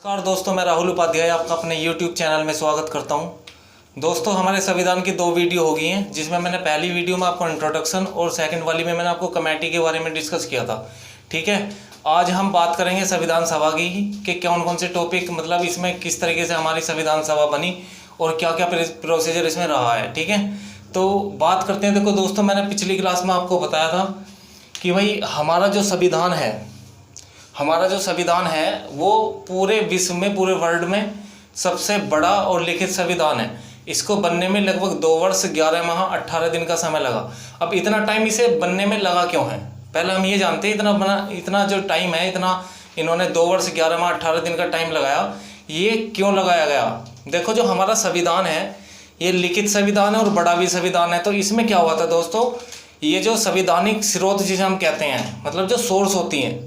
नमस्कार दोस्तों, मैं राहुल उपाध्याय आपका अपने YouTube चैनल में स्वागत करता हूं। दोस्तों, हमारे संविधान की 2 वीडियो हो गई हैं, जिसमें मैंने पहली वीडियो में आपको इंट्रोडक्शन और सेकंड वाली में मैंने आपको कमेटी के बारे में डिस्कस किया था। ठीक है, आज हम बात करेंगे संविधान सभा की कि कौन कौन से टॉपिक, मतलब इसमें किस तरीके से हमारी संविधान सभा बनी और क्या क्या प्रोसीजर इसमें रहा है। ठीक है, तो बात करते हैं। देखो दोस्तों, मैंने पिछली क्लास में आपको बताया था कि भाई हमारा जो संविधान है वो पूरे विश्व में, पूरे वर्ल्ड में सबसे बड़ा और लिखित संविधान है। इसको बनने में लगभग 2 वर्ष 11 माह 18 दिन का समय लगा। अब इतना टाइम इसे बनने में लगा क्यों है, पहले हम ये जानते हैं। इतना जो टाइम है, इतना इन्होंने 2 वर्ष 11 माह 18 दिन का टाइम लगाया, ये क्यों लगाया गया। देखो, जो हमारा संविधान है ये लिखित संविधान है और बड़ा भी संविधान है। तो इसमें क्या हुआ था दोस्तों, ये जो संवैधानिक स्रोत जिसे हम कहते हैं, मतलब जो सोर्स होती हैं,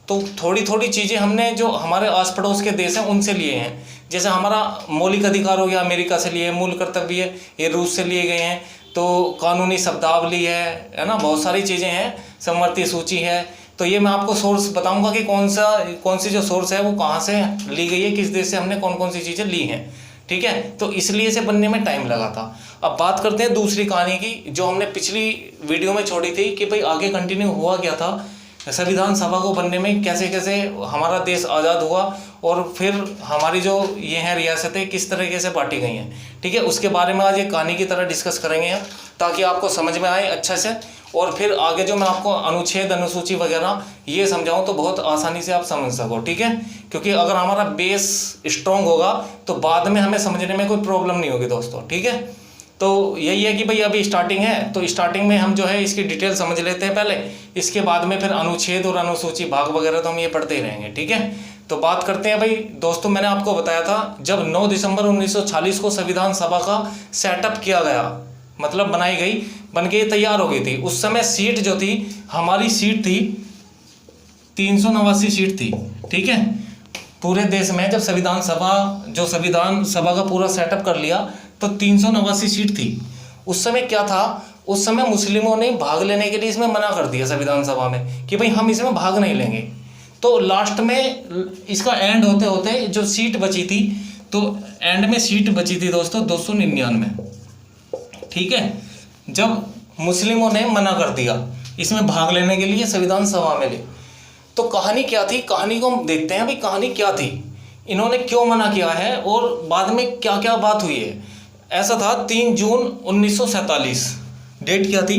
तो थोड़ी थोड़ी चीज़ें हमने जो हमारे आस पड़ोस के देश हैं उनसे लिए हैं। जैसे हमारा मौलिक अधिकार हो गया, अमेरिका से लिए, मूल कर्तव्य ये रूस से लिए गए हैं। तो कानूनी शब्दावली है ना, बहुत सारी चीज़ें हैं, समवर्ती सूची है। तो ये मैं आपको सोर्स बताऊंगा कि कौन सी जो सोर्स है वो कहाँ से ली गई है, किस देश से हमने कौन कौन सी चीज़ें ली हैं। ठीक है, तो इसलिए इसे बनने में टाइम लगा था। अब बात करते हैं दूसरी कहानी की, जो हमने पिछली वीडियो में छोड़ी थी कि भाई आगे कंटिन्यू हुआ क्या था, संविधान सभा को बनने में कैसे कैसे हमारा देश आज़ाद हुआ और फिर हमारी जो ये हैं रियासतें किस तरीके से बांटी गई हैं। ठीक है, उसके बारे में आज एक कहानी की तरह डिस्कस करेंगे हम, ताकि आपको समझ में आए अच्छे से। और फिर आगे जो मैं आपको अनुच्छेद, अनुसूची वगैरह ये समझाऊं तो बहुत आसानी से आप समझ सको। ठीक है, क्योंकि अगर हमारा बेस स्ट्रॉन्ग होगा तो बाद में हमें समझने में कोई प्रॉब्लम नहीं होगी दोस्तों। ठीक है, तो यही है कि भाई अभी स्टार्टिंग है, तो स्टार्टिंग में हम जो है इसकी डिटेल समझ लेते हैं पहले, इसके बाद में फिर अनुच्छेद और अनुसूची भाग वगैरह तो हम ये पढ़ते ही रहेंगे। ठीक है, तो बात करते हैं भाई दोस्तों। मैंने आपको बताया था जब 9 दिसंबर 1940 को संविधान सभा का सेटअप किया गया, मतलब बनाई गई, बन के तैयार हो गई थी। उस समय सीट जो थी, हमारी सीट थी 389 सीट थी। ठीक है, पूरे देश में जब संविधान सभा का पूरा सेटअप कर लिया तो 389 सीट थी। उस समय क्या था, उस समय मुस्लिमों ने भाग लेने के लिए इसमें मना कर दिया संविधान सभा में कि भाई हम इसमें भाग नहीं लेंगे। तो लास्ट में इसका एंड होते होते जो सीट बची थी, तो एंड में सीट बची थी दोस्तों 299। ठीक है, जब मुस्लिमों ने मना कर दिया इसमें भाग लेने के लिए संविधान सभा में तो कहानी क्या थी, कहानी को हम देखते हैं। भाई कहानी क्या थी, इन्होंने क्यों मना किया है और बाद में क्या क्या बात हुई है। ऐसा था 3 जून 1947, डेट क्या थी,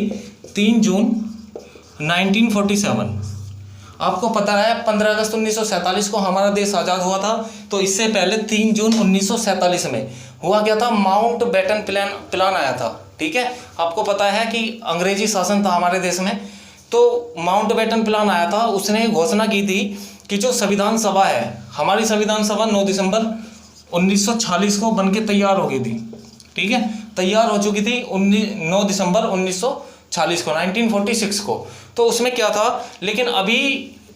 3 जून 1947। आपको पता है 15 अगस्त 1947 को हमारा देश आज़ाद हुआ था। तो इससे पहले 3 जून 1947 में हुआ क्या था, माउंट बैटन प्लान आया था। ठीक है, आपको पता है कि अंग्रेजी शासन था हमारे देश में, तो माउंट बैटन प्लान आया था। उसने घोषणा की थी कि जो संविधान सभा है, हमारी संविधान सभा 9 दिसंबर 1946 को बनके तैयार हो गई थी। ठीक है, तैयार हो चुकी थी 9 दिसंबर 1946 को, 1946 को। तो उसमें क्या था, लेकिन अभी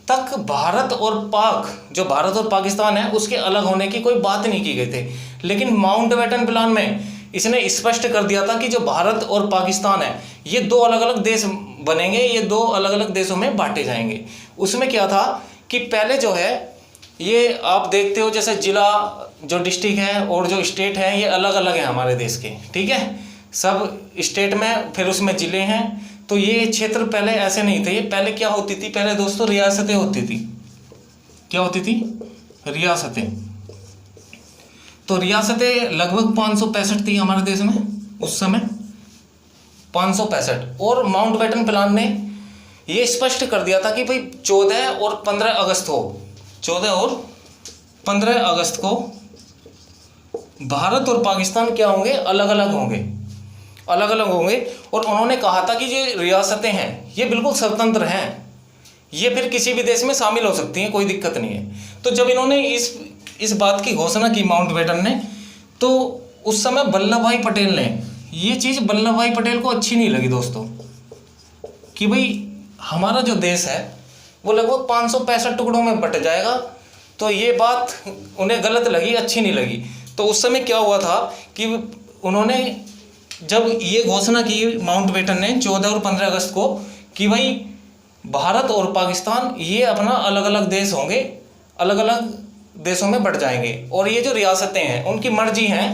तक भारत और पाकिस्तान है उसके अलग होने की कोई बात नहीं की गई थी। लेकिन माउंट बैटन प्लान में इसने स्पष्ट कर दिया था कि जो भारत और पाकिस्तान है ये 2 अलग अलग देश बनेंगे, ये 2 अलग अलग देशों में बांटे जाएंगे। उसमें क्या था कि पहले जो है, ये आप देखते हो जैसे जिला, जो डिस्ट्रिक्ट है और जो स्टेट है, ये अलग अलग हैं हमारे देश के। ठीक है, सब स्टेट में फिर उसमें ज़िले हैं। तो ये क्षेत्र पहले ऐसे नहीं थे। पहले क्या होती थी, पहले दोस्तों रियासतें होती थी। क्या होती थी, रियासतें। तो रियासतें लगभग 565 थी हमारे देश में उस समय, 565। और माउंट बैटन प्लान ने ये स्पष्ट कर दिया था कि भाई 14 और 15 अगस्त को 14 और 15 अगस्त को भारत और पाकिस्तान क्या होंगे, अलग अलग होंगे। और उन्होंने कहा था कि जो रियासतें हैं ये बिल्कुल स्वतंत्र हैं, ये फिर किसी भी देश में शामिल हो सकती हैं, कोई दिक्कत नहीं है। तो जब इन्होंने इस बात की घोषणा की माउंट बैटन ने, तो उस समय वल्लभ भाई पटेल ने, ये चीज़ वल्लभ भाई पटेल को अच्छी नहीं लगी दोस्तों, कि भाई हमारा जो देश है वो लगभग 565 टुकड़ों में बट जाएगा। तो ये बात उन्हें गलत लगी, अच्छी नहीं लगी। तो उस समय क्या हुआ था कि उन्होंने जब ये घोषणा की माउंट बैटन ने 14 और 15 अगस्त को कि भाई भारत और पाकिस्तान ये अपना अलग अलग देश होंगे, अलग अलग देशों में बढ़ जाएंगे। और ये जो रियासतें हैं उनकी मर्जी है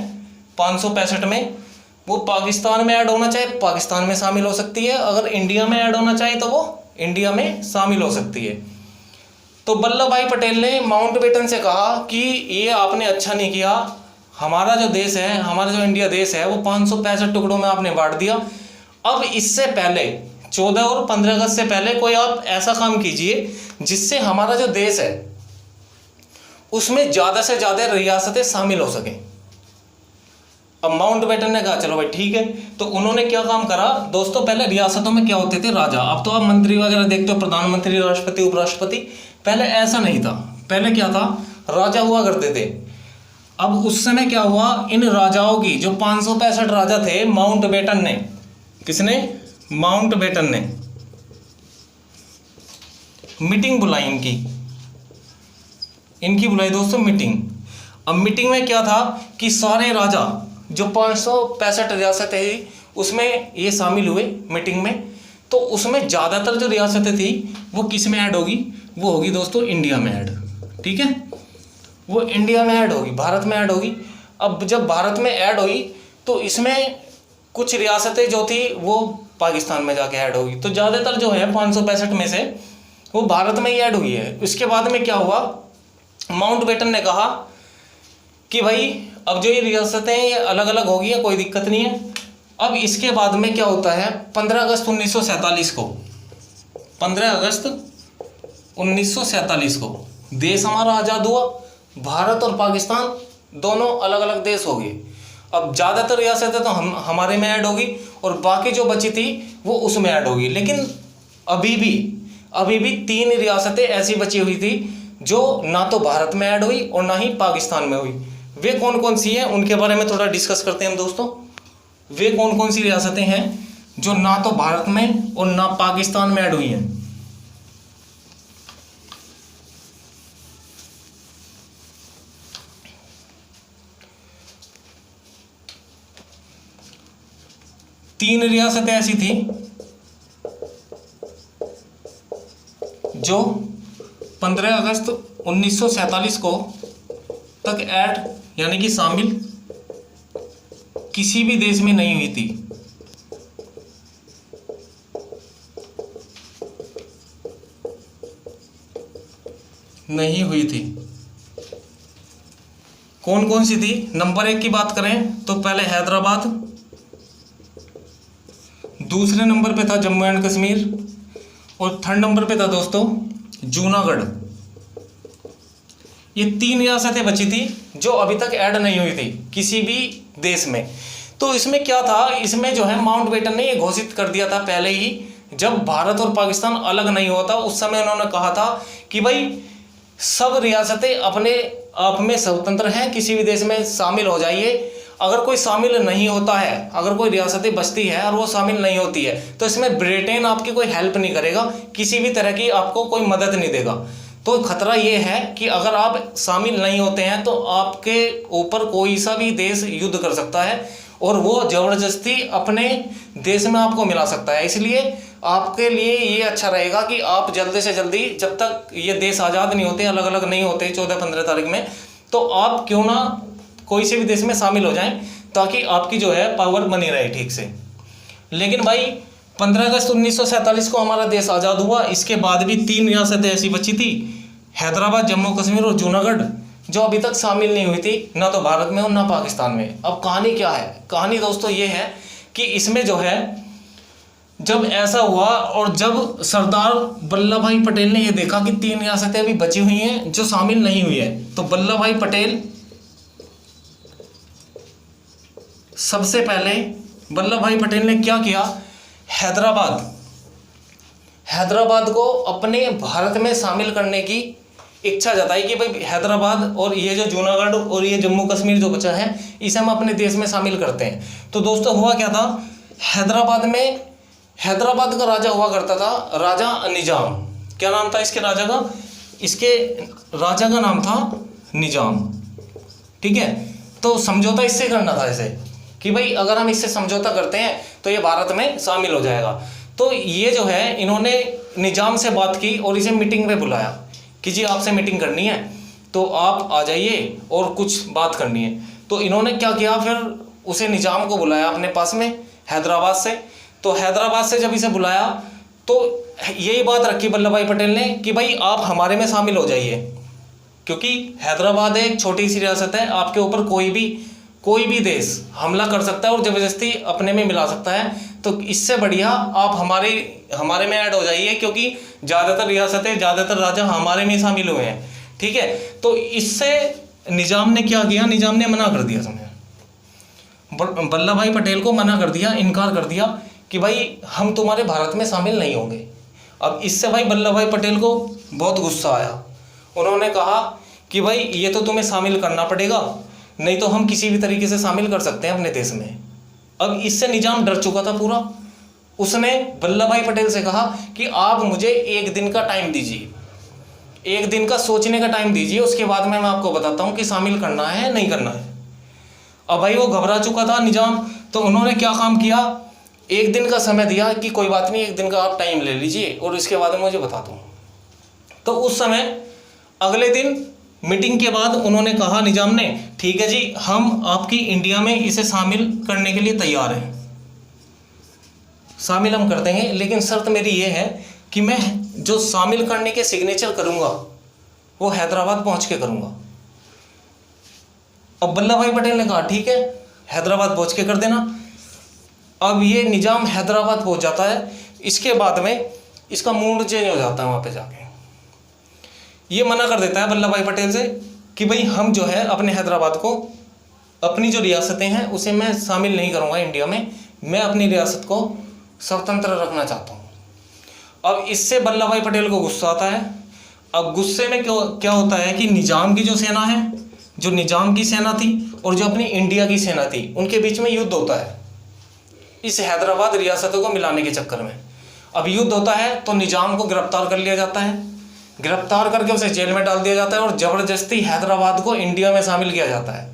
565 में, वो पाकिस्तान में ऐड होना चाहे पाकिस्तान में शामिल हो सकती है, अगर इंडिया में ऐड होना चाहे तो वो इंडिया में शामिल हो सकती है। तो वल्लभ भाई पटेल ने माउंटबेटन से कहा कि ये आपने अच्छा नहीं किया, हमारा जो देश है, हमारा जो इंडिया देश है वो 565 टुकड़ों में आपने बांट दिया। अब इससे पहले 14 और 15 अगस्त से पहले कोई आप ऐसा काम कीजिए जिससे हमारा जो देश है उसमें ज़्यादा से ज़्यादा रियासतें शामिल हो सकें। अब माउंटबेटन ने कहा चलो भाई ठीक है। तो उन्होंने क्या काम करा दोस्तों, पहले रियासतों में क्या होते थे, राजा। अब तो आप मंत्री वगैरह देखते हो, प्रधानमंत्री, राष्ट्रपति, उपराष्ट्रपति। पहले ऐसा नहीं था, पहले क्या था, राजा हुआ करते थे। अब उस समय क्या हुआ, इन राजाओं की जो 565 राजा थे, माउंटबेटन ने, किसने, माउंटबेटन ने मीटिंग बुलाई, इनकी बुलाई दोस्तों मीटिंग। अब मीटिंग में क्या था कि सारे राजा जो 565 रियासतें थी उसमें ये शामिल हुए मीटिंग में। तो उसमें ज़्यादातर जो रियासतें थी वो किस में ऐड होगी, वो होगी दोस्तों इंडिया में ऐड। ठीक है, वो इंडिया में ऐड होगी, भारत में ऐड होगी। अब जब भारत में ऐड हुई तो इसमें कुछ रियासतें जो थी वो पाकिस्तान में जाके ऐड होगी। तो ज़्यादातर जो है 565 में से वो भारत में ही ऐड हुई है। उसके बाद में क्या हुआ, माउंटबेटन ने कहा कि भाई अब जो ये रियासतें ये अलग अलग हो गई है, कोई दिक्कत नहीं है। अब इसके बाद में क्या होता है, 15 अगस्त 1947 को, 15 अगस्त 1947 को देश हमारा आज़ाद हुआ। भारत और पाकिस्तान दोनों अलग अलग देश हो गए। अब ज़्यादातर रियासतें तो हमारे में ऐड होगी और बाकी जो बची थी वो उसमें ऐड होगी। लेकिन अभी भी 3 रियासतें ऐसी बची हुई थी जो ना तो भारत में ऐड हुई और ना ही पाकिस्तान में हुई। वे कौन कौन सी हैं उनके बारे में थोड़ा डिस्कस करते हैं हम दोस्तों। वे कौन कौन सी रियासतें हैं जो ना तो भारत में और ना पाकिस्तान में ऐड हुई हैं। तीन रियासतें ऐसी थी जो 15 अगस्त 1947 को तक ऐड यानी कि शामिल किसी भी देश में नहीं हुई थी। नहीं हुई थी। कौन कौन सी थी, नंबर 1 की बात करें तो पहले हैदराबाद, दूसरे नंबर पे था जम्मू एंड कश्मीर और थर्ड नंबर पे था दोस्तों जूनागढ़। ये 3 रियासतें बची थी जो अभी तक ऐड नहीं हुई थी किसी भी देश में। तो इसमें क्या था, इसमें जो है माउंटबेटन ने ये घोषित कर दिया था पहले ही, जब भारत और पाकिस्तान अलग नहीं हुआ था उस समय उन्होंने कहा था कि भाई सब रियासतें अपने आप में स्वतंत्र हैं, किसी भी देश में शामिल हो जाइए। अगर कोई शामिल नहीं होता है, अगर कोई रियासतें बचती है और वो शामिल नहीं होती है तो इसमें ब्रिटेन आपकी कोई हेल्प नहीं करेगा, किसी भी तरह की आपको कोई मदद नहीं देगा। तो खतरा ये है कि अगर आप शामिल नहीं होते हैं तो आपके ऊपर कोई सा भी देश युद्ध कर सकता है और वो ज़बरदस्ती अपने देश में आपको मिला सकता है। इसलिए आपके लिए ये अच्छा रहेगा कि आप जल्दी से जल्दी, जब तक ये देश आज़ाद नहीं होते, अलग अलग नहीं होते 14-15 तारीख में, तो आप क्यों ना कोई से भी देश में शामिल हो जाएं ताकि आपकी जो है पावर बनी रहे ठीक से। लेकिन भाई 15 अगस्त 1947 को हमारा देश आज़ाद हुआ। इसके बाद भी 3 रियासतें ऐसी बची थी, हैदराबाद, जम्मू कश्मीर और जूनागढ़, जो अभी तक शामिल नहीं हुई थी ना तो भारत में और ना पाकिस्तान में। अब कहानी क्या है, कहानी दोस्तों ये है कि इसमें जो है जब ऐसा हुआ और जब सरदार वल्लभ भाई पटेल ने ये देखा कि 3 रियासतें अभी बची हुई हैं जो शामिल नहीं हुई है, तो वल्लभ भाई पटेल सबसे पहले वल्लभ भाई पटेल ने क्या किया, हैदराबाद को अपने भारत में शामिल करने की इच्छा जताई कि भाई हैदराबाद और ये जो जूनागढ़ और ये जम्मू कश्मीर जो बचा है इसे हम अपने देश में शामिल करते हैं। तो दोस्तों हुआ क्या था, हैदराबाद का राजा हुआ करता था राजा निजाम। क्या नाम था इसके राजा का, इसके राजा का नाम था निजाम। ठीक है, तो समझौता इससे करना था इसे कि भाई अगर हम इससे समझौता करते हैं तो ये भारत में शामिल हो जाएगा। तो ये जो है इन्होंने निजाम से बात की और इसे मीटिंग पे बुलाया कि जी आपसे मीटिंग करनी है। तो आप आ जाइए और कुछ बात करनी है। तो इन्होंने क्या किया, फिर उसे निजाम को बुलाया अपने पास में हैदराबाद से। तो हैदराबाद से जब इसे बुलाया तो यही बात रखी वल्लभ भाई पटेल ने कि भाई आप हमारे में शामिल हो जाइए, क्योंकि हैदराबाद एक छोटी सी रियासत है, आपके ऊपर कोई भी देश हमला कर सकता है और ज़बरदस्ती अपने में मिला सकता है। तो इससे बढ़िया आप हमारे में ऐड हो जाइए, क्योंकि ज़्यादातर रियासतें, ज़्यादातर राजा हमारे में शामिल हुए हैं, ठीक है। तो इससे निजाम ने क्या किया, निजाम ने मना कर दिया समय, वल्लभ भाई पटेल को मना कर दिया, इनकार कर दिया कि भाई हम तुम्हारे भारत में शामिल नहीं होंगे। अब इससे भाई वल्लभ भाई पटेल को बहुत गुस्सा आया। उन्होंने कहा कि भाई ये तो तुम्हें शामिल करना पड़ेगा, नहीं तो हम किसी भी तरीके से शामिल कर सकते हैं अपने देश में। अब इससे निजाम डर चुका था पूरा। उसने वल्लभ भाई पटेल से कहा कि आप मुझे 1 दिन का टाइम दीजिए, 1 दिन का सोचने का टाइम दीजिए, उसके बाद मैं आपको बताता हूँ कि शामिल करना है नहीं करना है। अब भाई वो घबरा चुका था निजाम, तो उन्होंने क्या काम किया, 1 दिन का समय दिया कि कोई बात नहीं, 1 दिन का आप टाइम ले लीजिए और इसके बाद मैं मुझे बता दूँ। तो उस समय अगले दिन मीटिंग के बाद उन्होंने कहा निजाम ने, ठीक है जी, हम आपकी इंडिया में इसे शामिल करने के लिए तैयार हैं, शामिल हम कर देंगे, लेकिन शर्त मेरी ये है कि मैं जो शामिल करने के सिग्नेचर करूंगा वो हैदराबाद पहुंच के करूंगा। अब वल्लभ भाई पटेल ने कहा ठीक है, हैदराबाद पहुंच के कर देना। अब ये निजाम हैदराबाद पहुंच जाता है। इसके बाद में इसका मूड चेंज हो जाता है, वहाँ पे जाके ये मना कर देता है वल्लभ भाई पटेल से कि भाई हम जो है अपने हैदराबाद को, अपनी जो रियासतें हैं उसे मैं शामिल नहीं करूँगा इंडिया में, मैं अपनी रियासत को स्वतंत्र रखना चाहता हूँ। अब इससे वल्लभ भाई पटेल को गुस्सा आता है। अब गुस्से में क्या होता है कि निजाम की जो सेना है, जो निजाम की सेना थी और जो अपनी इंडिया की सेना थी, उनके बीच में युद्ध होता है इस हैदराबाद रियासतों को मिलाने के चक्कर में। अब युद्ध होता है तो निजाम को गिरफ्तार कर लिया जाता है, गिरफ्तार करके उसे जेल में डाल दिया जाता है और ज़बरदस्ती हैदराबाद को इंडिया में शामिल किया जाता है।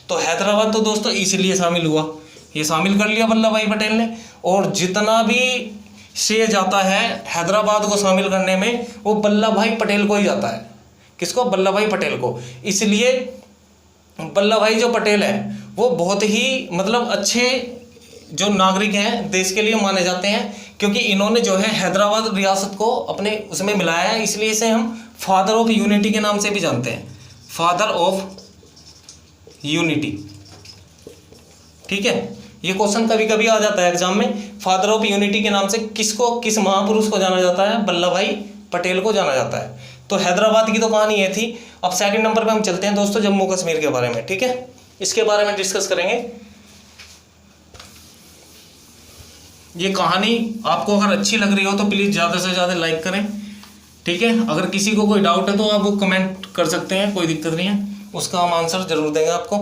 तो हैदराबाद तो दोस्तों इसलिए शामिल हुआ, ये शामिल कर लिया वल्लभ भाई पटेल ने, और जितना भी श्रेय जाता है हैदराबाद को शामिल करने में वो वल्लभ भाई पटेल को ही जाता है। किसको? वल्लभ भाई पटेल को। इसलिए वल्लभ भाई जो पटेल है वो बहुत ही मतलब अच्छे जो नागरिक हैं देश के लिए माने जाते हैं, क्योंकि इन्होंने जो है हैदराबाद रियासत को अपने उसमें मिलाया है। इसलिए इसे हम फादर ऑफ यूनिटी के नाम से भी जानते हैं, फादर ऑफ यूनिटी। ठीक है, ये क्वेश्चन कभी कभी आ जाता है एग्जाम में, फादर ऑफ यूनिटी के नाम से किसको, किस महापुरुष को जाना जाता है? वल्लभ भाई पटेल को जाना जाता है। तो हैदराबाद की तो कहानी ये थी। अब सेकंड नंबर पे हम चलते हैं दोस्तों जम्मू कश्मीर के बारे में। ठीक है, इसके बारे में डिस्कस करेंगे। ये कहानी आपको अगर अच्छी लग रही हो तो प्लीज़ ज़्यादा से ज़्यादा लाइक करें। ठीक है, अगर किसी को कोई डाउट है तो आप वो कमेंट कर सकते हैं, कोई दिक्कत नहीं है, उसका हम आंसर जरूर देंगे आपको।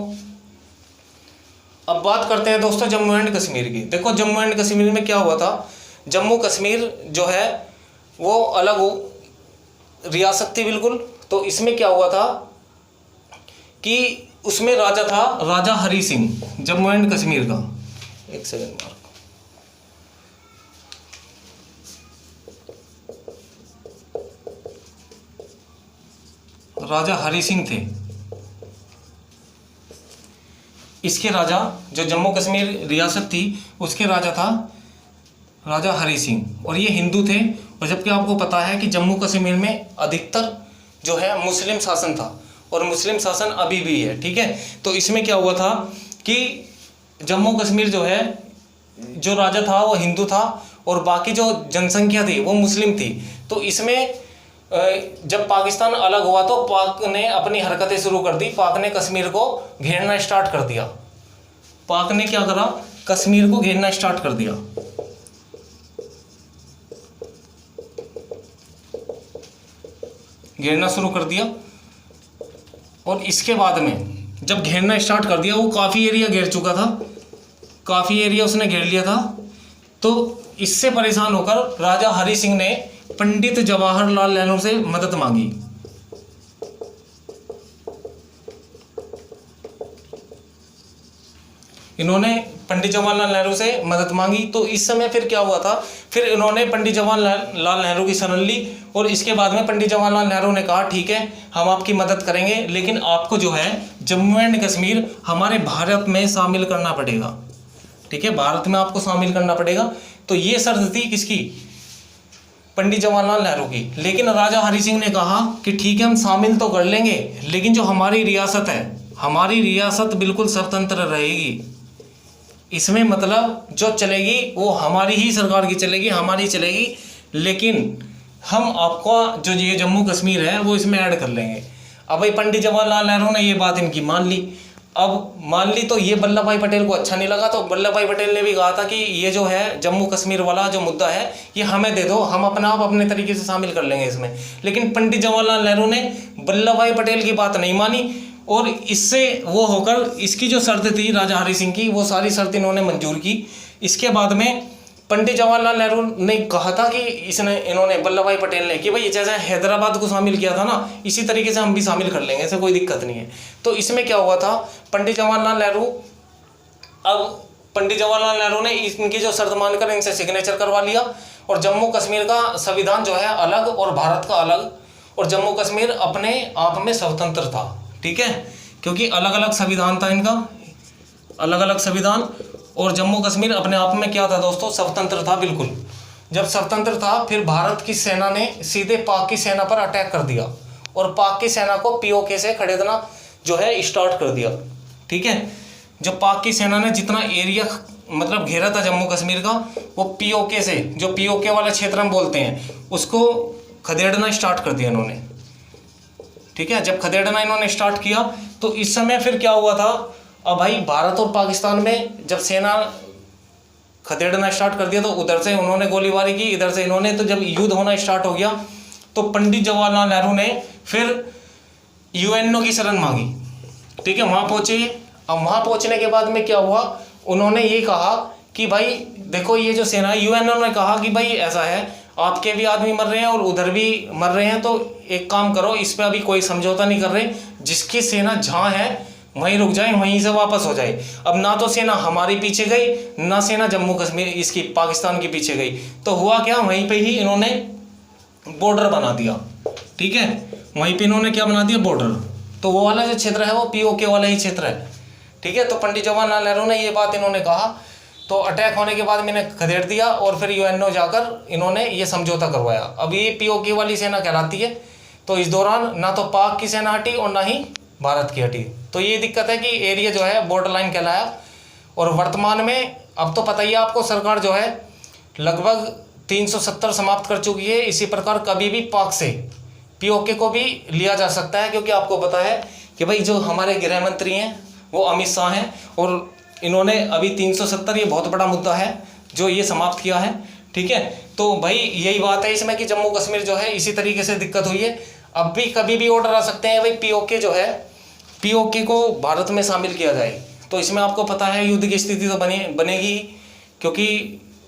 अब बात करते हैं दोस्तों जम्मू एंड कश्मीर की। देखो जम्मू एंड कश्मीर में क्या हुआ था, जम्मू कश्मीर जो है वो अलग रियासत थी बिल्कुल। तो इसमें क्या हुआ था कि उसमें राजा था, राजा हरी सिंह, जम्मू एंड कश्मीर का। एक सेकंड मार्क। राजा हरी सिंह थे इसके राजा, जो जम्मू कश्मीर रियासत थी उसके राजा था राजा हरी सिंह, और ये हिंदू थे। और जबकि आपको पता है कि जम्मू कश्मीर में अधिकतर जो है मुस्लिम शासन था, और मुस्लिम शासन अभी भी है। ठीक है, तो इसमें क्या हुआ था कि जम्मू कश्मीर जो है, जो राजा था वो हिंदू था और बाकी जो जनसंख्या थी वो मुस्लिम थी। तो इसमें जब पाकिस्तान अलग हुआ तो पाक ने अपनी हरकतें शुरू कर दी, पाक ने कश्मीर को घेरना स्टार्ट कर दिया। पाक ने क्या करा, कश्मीर को घेरना स्टार्ट कर दिया। घेरना शुरू कर दिया, और इसके बाद में जब घेरना स्टार्ट कर दिया, वो काफ़ी एरिया घेर चुका था, काफ़ी एरिया उसने घेर लिया था। तो इससे परेशान होकर राजा हरी सिंह ने पंडित जवाहरलाल नेहरू से मदद मांगी। इन्होंने पंडित जवाहरलाल नेहरू से मदद मांगी। तो इस समय फिर क्या हुआ था, फिर इन्होंने पंडित जवाहरलाल नेहरू की शरण ली और इसके बाद में पंडित जवाहरलाल नेहरू ने कहा ठीक है हम आपकी मदद करेंगे, लेकिन आपको जो है जम्मू एंड कश्मीर हमारे भारत में शामिल करना पड़ेगा। ठीक है, भारत में आपको शामिल करना पड़ेगा। तो ये शर्त थी किसकी? पंडित जवाहरलाल नेहरू की। लेकिन राजा हरि सिंह ने कहा कि ठीक है हम शामिल तो कर लेंगे, लेकिन जो हमारी रियासत है, हमारी रियासत बिल्कुल स्वतंत्र रहेगी। इसमें मतलब जो चलेगी वो हमारी ही सरकार की चलेगी, हमारी चलेगी, लेकिन हम आपका जो ये जम्मू कश्मीर है वो इसमें ऐड कर लेंगे। अब भाई पंडित जवाहरलाल नेहरू ने ये बात इनकी मान ली। अब मान ली तो ये वल्लभ भाई पटेल को अच्छा नहीं लगा, तो वल्लभ भाई पटेल ने भी कहा था कि ये जो है जम्मू कश्मीर वाला जो मुद्दा है ये हमें दे दो, हम अपना आप अपने तरीके से शामिल कर लेंगे इसमें। लेकिन पंडित जवाहरलाल नेहरू ने वल्लभ भाई पटेल की बात नहीं मानी, और इससे वो होकर इसकी जो शर्त थी राजा हरि सिंह की, वो सारी शर्त इन्होंने मंजूर की। इसके बाद में पंडित जवाहरलाल नेहरू ने कहा था कि इन्होंने वल्लभ भाई पटेल ने कि भाई जैसे हैदराबाद को शामिल किया था ना, इसी तरीके से हम भी शामिल कर लेंगे, ऐसे कोई दिक्कत नहीं है। तो इसमें क्या हुआ था, पंडित जवाहरलाल नेहरू ने इनकी जो शर्त मानकर इनसे सिग्नेचर करवा लिया, और जम्मू कश्मीर का संविधान जो है अलग और भारत का अलग, और जम्मू कश्मीर अपने आप में स्वतंत्र था। ठीक है, क्योंकि अलग अलग संविधान था इनका, अलग अलग संविधान, और जम्मू कश्मीर अपने आप में क्या था दोस्तों, स्वतंत्र था बिल्कुल। जब स्वतंत्र था फिर भारत की सेना ने सीधे पाक की सेना पर अटैक कर दिया, और पाक की सेना को पीओके से खदेड़ना जो है स्टार्ट कर दिया। ठीक है, जो पाक की सेना ने जितना एरिया मतलब घेरा था जम्मू कश्मीर का, वो पीओके से, जो पीओके वाला क्षेत्र हम बोलते हैं, उसको खदेड़ना स्टार्ट कर दिया इन्होंने। ठीक है, जब खदेड़ना इन्होंने स्टार्ट किया तो इस समय फिर क्या हुआ था, अब भाई भारत और पाकिस्तान में जब सेना खदेड़ना स्टार्ट कर दिया तो उधर से उन्होंने गोलीबारी की, इधर से इन्होंने, तो जब युद्ध होना स्टार्ट हो गया तो पंडित जवाहरलाल नेहरू ने फिर यूएनओ की शरण मांगी। ठीक है, वहाँ पहुँचे। अब वहाँ पहुँचने के बाद में क्या हुआ, उन्होंने ये कहा कि भाई देखो ये जो सेना, यूएनओ ने कहा कि भाई ऐसा है, आपके भी आदमी मर रहे हैं और उधर भी मर रहे हैं, तो एक काम करो, इस पर अभी कोई समझौता नहीं कर रहे, जिसकी सेना जहाँ है वहीं रुक जाए, वहीं से वापस हो जाए। अब ना तो सेना हमारी पीछे गई, ना सेना जम्मू कश्मीर इसकी पाकिस्तान के पीछे गई, तो हुआ क्या, वहीं पे ही इन्होंने बॉर्डर बना दिया। ठीक है, वहीं पे इन्होंने क्या बना दिया, बॉर्डर। तो वो वाला जो क्षेत्र है वो पीओके वाला ही क्षेत्र है। ठीक है, तो पंडित जवाहरलाल नेहरू ने ये बात इन्होंने कहा, तो अटैक होने के बाद मैंने खदेड़ दिया, और फिर यूएनओ जाकर इन्होंने ये समझौता करवाया। अब ये पीओके वाली सेना कहलाती है। तो इस दौरान ना तो पाक की सेना हटी और ना ही भारत की हटी। तो ये दिक्कत है कि एरिया जो है बॉर्डर लाइन कहलाया। और वर्तमान में अब तो पता ही है आपको, सरकार जो है लगभग 370 समाप्त कर चुकी है। इसी प्रकार कभी भी पाक से पीओके को भी लिया जा सकता है, क्योंकि आपको पता है कि भाई जो हमारे गृह मंत्री हैं वो अमित शाह हैं, और इन्होंने अभी 370, ये बहुत बड़ा मुद्दा है जो ये समाप्त किया है। ठीक है, तो भाई यही बात है इसमें कि जम्मू कश्मीर जो है इसी तरीके से दिक्कत हुई है। अब भी कभी भी ऑर्डर आ सकते हैं भाई पीओके जो है, पीओके को भारत में शामिल किया जाए। तो इसमें आपको पता है युद्ध की स्थिति तो बनेगी, क्योंकि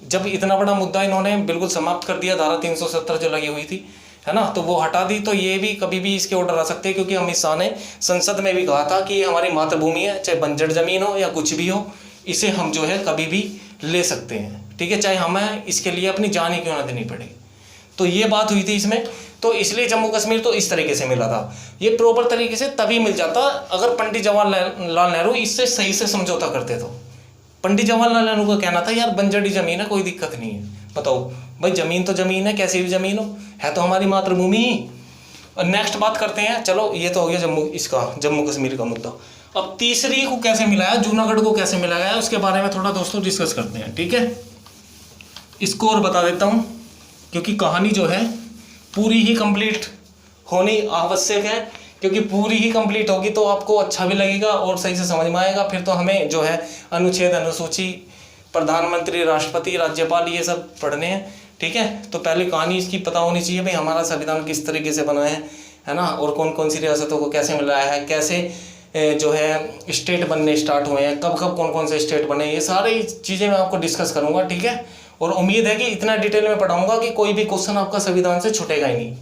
जब इतना बड़ा मुद्दा इन्होंने बिल्कुल समाप्त कर दिया, धारा 370 जो लगी हुई थी, है ना, तो वो हटा दी, तो ये भी कभी भी इसके ऑर्डर आ सकते हैं। क्योंकि अमित शाह ने संसद में भी कहा था कि हमारी मातृभूमि है, चाहे बंजर जमीन हो या कुछ भी हो, इसे हम जो है कभी भी ले सकते हैं। ठीक है, चाहे हमें इसके लिए अपनी जान ही क्यों ना देनी पड़े। तो ये बात हुई थी इसमें। तो इसलिए जम्मू कश्मीर तो इस तरीके से मिला था। ये प्रॉपर तरीके से तभी मिल जाता अगर पंडित जवाहरलाल नेहरू इससे सही से समझौता करते। तो पंडित जवाहरलाल नेहरू का कहना था यार बंजरी जमीन है, कोई दिक्कत नहीं है, बताओ भाई जमीन तो जमीन है, कैसी भी जमीन है तो हमारी मातृभूमि ही। और नेक्स्ट बात करते हैं, चलो ये तो हो गया जम्मू कश्मीर का मुद्दा। अब तीसरी को कैसे मिलाया, जूनागढ़ को कैसे मिलाया गया, उसके बारे में थोड़ा दोस्तों डिस्कस करते हैं। ठीक है, इसको और बता देता हूँ, क्योंकि कहानी जो है पूरी ही कंप्लीट होनी आवश्यक है, क्योंकि पूरी ही कंप्लीट होगी तो आपको अच्छा भी लगेगा और सही से समझ में आएगा। फिर तो हमें जो है अनुच्छेद, अनुसूची, प्रधानमंत्री, राष्ट्रपति, राज्यपाल, ये सब पढ़ने हैं। ठीक है, तो पहले कहानी इसकी पता होनी चाहिए भाई हमारा संविधान किस तरीके से बना है ना, और कौन कौन सी रियासतों को कैसे मिलाया है, कैसे जो है स्टेट बनने स्टार्ट हुए हैं, कब कब कौन कौन से स्टेट बने, ये सारी चीज़ें मैं आपको डिस्कस करूँगा। ठीक है, और उम्मीद है कि इतना डिटेल में पढ़ाऊंगा कि कोई भी क्वेश्चन आपका संविधान से छूटेगा ही नहीं।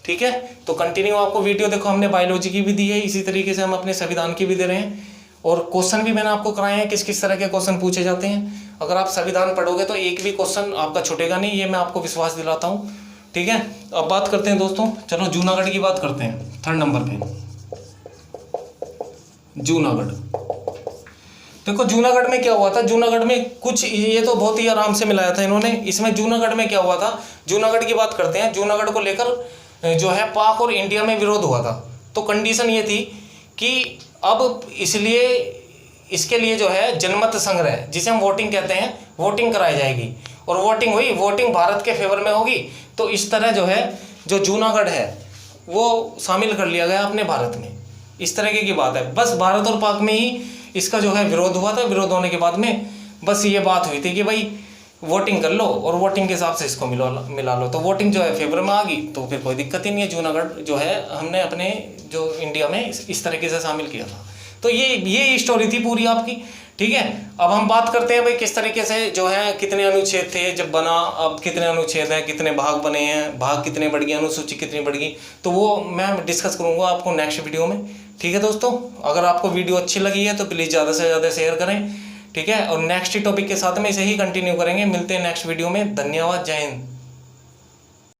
ठीक है, तो कंटिन्यू आपको वीडियो देखो, हमने बायोलॉजी की भी दी है, इसी तरीके से हम अपने संविधान की भी दे रहे हैं, और क्वेश्चन भी मैंने आपको कराए हैं किस किस तरह के क्वेश्चन पूछे जाते हैं। अगर आप संविधान पढ़ोगे तो एक भी क्वेश्चन आपका छूटेगा नहीं, ये मैं आपको विश्वास दिलाता हूँ। ठीक है, अब बात करते हैं दोस्तों, चलो जूनागढ़ की बात करते हैं 3rd नंबर पे। जूनागढ़, देखो जूनागढ़ में क्या हुआ था, जूनागढ़ में कुछ, ये तो बहुत ही आराम से मिलाया था इन्होंने, इसमें जूनागढ़ में क्या हुआ था, जूनागढ़ की बात करते हैं। जूनागढ़ को लेकर जो है पाक और इंडिया में विरोध हुआ था। तो कंडीशन ये थी कि अब इसलिए इसके लिए जो है जनमत संग्रह, जिसे हम वोटिंग कहते हैं, वोटिंग कराई जाएगी। और वोटिंग हुई, वोटिंग भारत के फेवर में होगी। तो इस तरह जो है जो जूनागढ़ है वो शामिल कर लिया गया अपने भारत में। इस तरीके की बात है। बस भारत और पाक में ही इसका जो है विरोध हुआ था। विरोध होने के बाद में बस ये बात हुई थी कि भाई वोटिंग कर लो और वोटिंग के हिसाब से इसको मिला लो। तो वोटिंग जो है फेवर में आ गई, तो फिर कोई दिक्कत ही नहीं है। जूनागढ़ जो है हमने अपने जो इंडिया में इस तरीके से शामिल किया था। तो ये स्टोरी थी पूरी आपकी, ठीक है। अब हम बात करते हैं भाई किस तरीके से जो है, कितने अनुच्छेद थे जब बना, अब कितने अनुच्छेद हैं, कितने भाग बने हैं, भाग कितने बढ़ गए, अनुसूची कितनी बढ़ गई, तो वो मैं डिस्कस करूँगा आपको नेक्स्ट वीडियो में, ठीक है दोस्तों। अगर आपको वीडियो अच्छी लगी है तो प्लीज़ ज़्यादा से ज़्यादा शेयर करें, ठीक है। और नेक्स्ट टॉपिक के साथ में इसे ही कंटिन्यू करेंगे। मिलते हैं नेक्स्ट वीडियो में। धन्यवाद, जय हिंद।